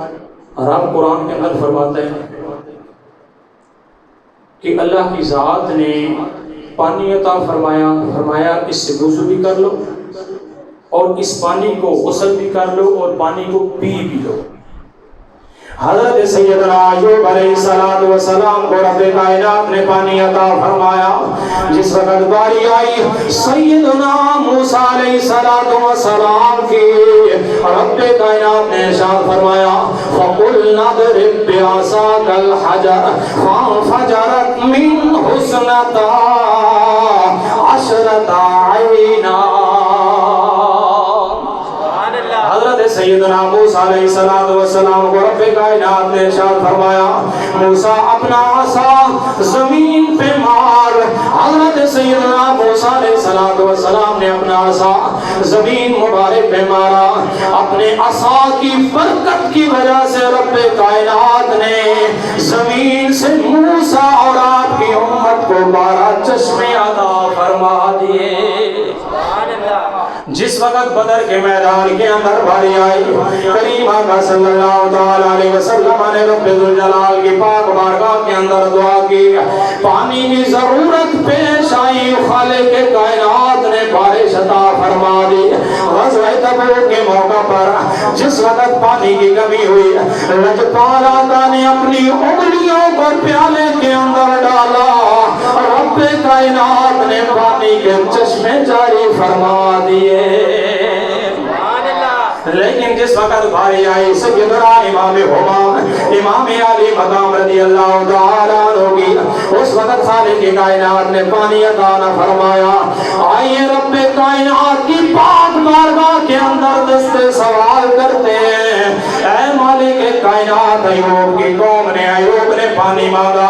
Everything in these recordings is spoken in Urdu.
رب قرآن کے اندر فرماتا ہے کہ اللہ کی ذات نے پانی عطا فرمایا اس سے وضو بھی کر لو اور اس پانی کو غسل بھی کر لو اور پانی کو پی بھی لو۔ حضرت سیدنا ایوب علیہ السلام کو رب کائنات نے پانی عطا فرمایا۔ جس وقت باری آئی سیدنا موسیٰ علیہ السلام کی، رب کائنات نے ارشاد فرمایا فَقُلْنَا اضْرِب بِّعَصَاكَ الْحَجَرَ فَانفَجَرَتْ مِنْهُ اثْنَتَا عَشْرَةَ عَيْنًا۔ حضرت سیدنا موسیٰ علیہ السلام کو رب کائنات نے ارشاد فرمایا موسیٰ اپنا عصا زمین پہ مار۔ حضرت سیدنا موسیٰ علیہ السلام نے اپنا عصا زمین مبارک پہ مارا۔ اپنے عصا کی برکت کی وجہ سے رب کائنات نے زمین سے موسیٰ اور آپ کی امت کو 12 چشمے عطا فرما دیے۔ جس وقت بدر کے میدان کے اندر باری آئی، کریم آقا صلی اللہ علیہ وسلم نے رب ذوالجلال کی پاک بارگاہ کے اندر دعا کی، پانی کی ضرورت پیش آئی، خالق کائنات نے بارش عطا فرما دی۔ غزوہ تبوک کے موقع پر جس وقت پانی کی کمی ہوئی، لجپال آقا نے اپنی انگلیوں کو پیالے کے اندر ڈالا، رب کائنات نے پانی کے چشمے جاری فرما دیے۔ لیکن جس وقت باری آئی سیدنا امام ہمام امام علی مقام رضی اللہ تعالیٰ عنہ کی، اس وقت خالق کائنات نے پانی عطا نہ فرمایا۔ آئیے رب کائنات کی پاک بارگاہ کے اندر دستے سوال کرتے ہیں، اے مالک کائنات، ایوب کی قوم نے، ایوب نے پانی مانگا،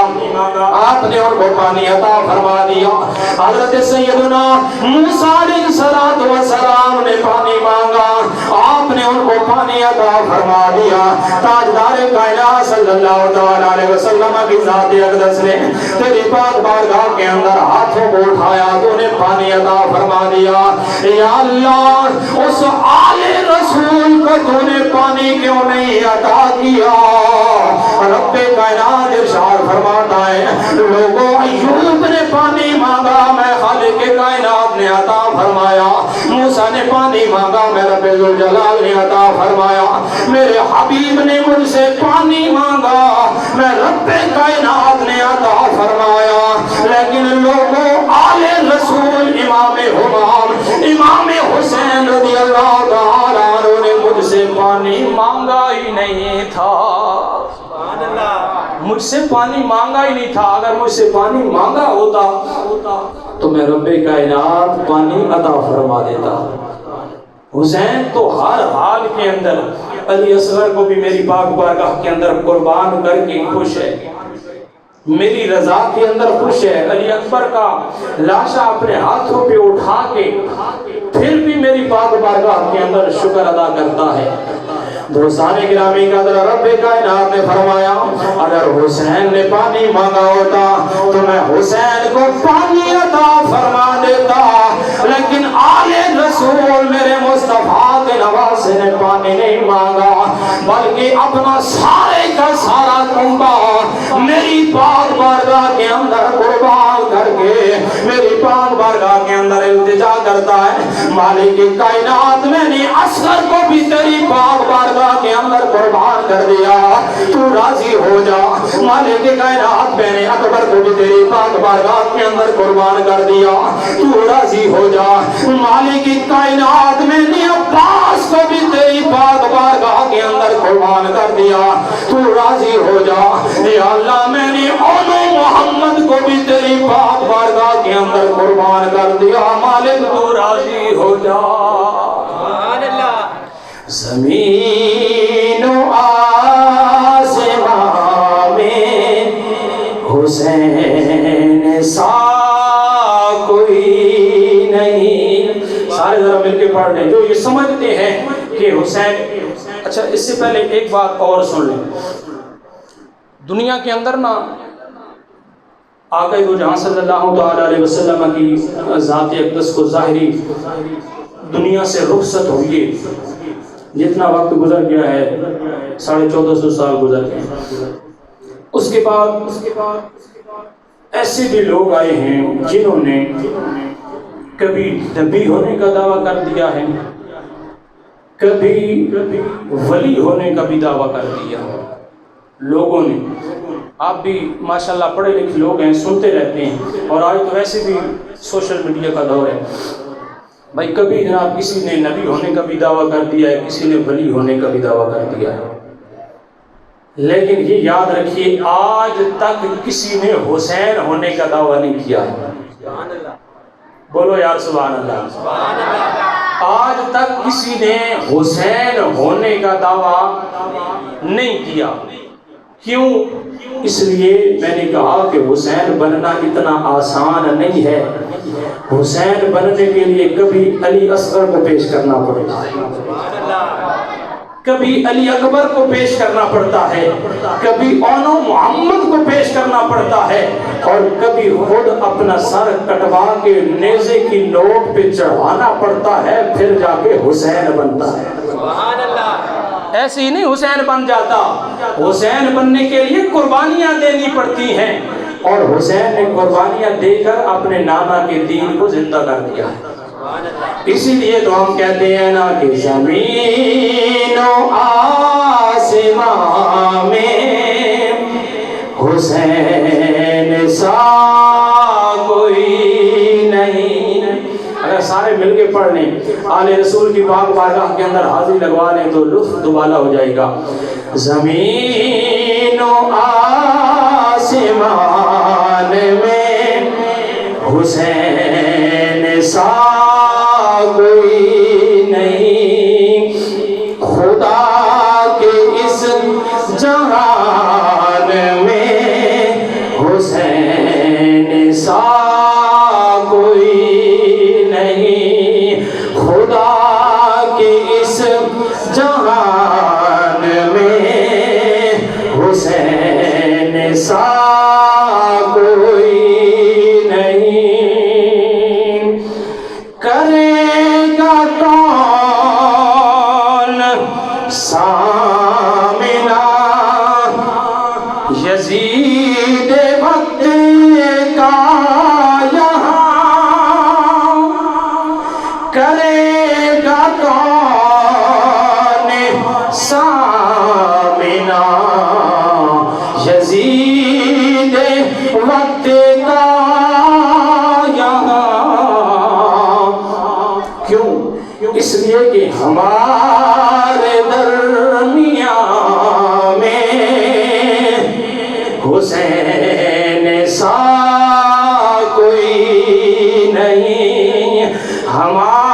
آپ نے ان کو پانی عطا فرما دیا۔ حضرت سیدنا موسیٰ علیہ السلام نے پانی مانگا، آپ نے ان کو پانی عطا فرما دیا۔ تاجدار کائنات صلی اللہ علیہ وسلم کی ذات اقدس نے تیری پاک بارگاہ کے اندر ہاتھوں کو اٹھایا تو انہیں پانی عطا فرما دیا۔ یا اللہ، اس آل رسول کو تو نے پانی کیوں نہیں عطا کیا؟ رب کائنات ارشاد فرماتا ہے لوگوں، ایوب نے پانی مانگا، میں خالق کائنات نے عطا فرمایا۔ موسیٰ نے پانی مانگا، میں رب ذوالجلال نے عطا فرمایا۔ میرے حبیب نے مجھ سے پانی مانگا، میں رب کائنات نے عطا فرمایا۔ لیکن لوگوں، آل رسول امام ہمام امام حسین رضی اللہ تعالیٰ عنہ نے مجھ سے پانی مانگا ہی نہیں تھا۔ مجھ سے پانی مانگا ہی نہیں تھا۔ اگر مجھ سے پانی مانگا ہوتا تو میں رب کائنات پانی عطا فرما دیتا۔ حسین تو ہر حال کے اندر علی اصغر کو بھی میری پاک بارگاہ کے اندر قربان کر کے خوش ہے، میری رضا کے اندر خوش ہے۔ علی اکبر کا لاشا اپنے ہاتھوں پہ اٹھا کے پھر بھی میری پاک بارگاہ کے اندر شکر ادا کرتا ہے۔ دوستان گرامی کا در رب کائنات نے فرمایا اگر حسین نے پانی مانگا ہوتا تو میں حسین کو پانی عطا فرما دیتا، لیکن آل رسول میرے مصطفیٰ کے نواسے نے پانی نہیں مانگا، بلکہ اپنا سارے کا سارا کنبہ میری پاک بارگاہ کے اندر قربان کر کے میری پاک بارگاہ کے اندر التجا کرتا ہے مالک کائنات، میں نے اصغر کو بھی تیری پاک بارگاہ کے اندر قربان کر دیا، تو راضی ہو جا۔ مالک کائنات، میں نے اکبر کو بھی تیری پاک بارگاہ کے اندر قربان کر دیا، تو راضی ہو جا۔ مالک کائنات، میں نے عباس کو بھی تیری پاک بارگاہ کے اندر قربان کر دیا، تو راضی ہو جا۔ یا اللہ، میں نے اولو محمد کو بھی تیری پاک بارگاہ کے اندر قربان کر دیا، مالک تو راضی ہو جا۔ زمین و آسمان میں حسین سا کوئی نہیں۔ سارے ذرا مل کے پڑھ لیں جو یہ سمجھتے ہیں کہ حسین۔ اچھا، اس سے پہلے ایک بات اور سن لیں، دنیا کے اندر نا آقا دو جہاں صلی اللہ تعالیٰ علیہ وسلم کی ذات اقدس کو ظاہری دنیا سے رخصت ہوئیے جتنا وقت گزر گیا ہے 1450 سال گزر گئے، اس کے بعد ایسے بھی لوگ آئے ہیں جنہوں نے کبھی نبی ہونے کا دعویٰ کر دیا ہے، کبھی ولی ہونے کا بھی دعویٰ کر دیا لوگوں نے۔ آپ بھی ماشاءاللہ پڑھے لکھے لوگ ہیں، سنتے رہتے ہیں، اور آج تو ویسے بھی سوشل میڈیا کا دور ہے بھائی، کبھی جناب کسی نے نبی ہونے کا بھی دعویٰ کر دیا ہے، کسی نے ولی ہونے کا بھی دعویٰ کر دیا ہے، لیکن یہ یاد رکھیے آج تک کسی نے حسین ہونے کا دعویٰ نہیں کیا ہے۔ بولو یار سبحان اللہ۔ آج تک کسی نے حسین ہونے کا دعویٰ نہیں کیا، کیوں؟ اس لیے میں نے کہا کہ حسین بننا اتنا آسان نہیں ہے۔ حسین بننے کے لیے کبھی علی اصغر کو پیش کرنا پڑتا ہے، کبھی علی اکبر کو پیش کرنا پڑتا ہے، کبھی اونو محمد کو پیش کرنا پڑتا ہے، اور کبھی خود اپنا سر کٹوا کے نیزے کی نوک پہ چڑھانا پڑتا ہے، پھر جا کے حسین بنتا ہے۔ ایسے ہی نہیں حسین بن جاتا، حسین بننے کے لیے قربانیاں دینی پڑتی ہیں، اور حسین نے قربانیاں دے کر اپنے نانا کے دین کو زندہ کر دیا ہے۔ اسی لیے تو ہم کہتے ہیں نا کہ زمین و آسمان میں حسین سا کوئی نہیں۔ اگر سارے مل کے پڑھ لیں، آل رسول کی پاک بارگاہ کے اندر حاضری لگوا لیں تو لطف دوبالا ہو جائے گا۔ زمین و آسمان میں حسین سا کوئی نہیں، خدا کے اس جہان میں حسین سا کوئی نہیں، خدا کے اس جہان میں حسین سا کوئی نہیں۔ کرے گا کون سامنا یزید وقت کا یہاں، کرے گا کون سامنا یزید وقت کا یہاں۔ کیوں؟ اس لیے کہ ہمارے درمیان میں حسین سا کوئی نہیں، ہمارے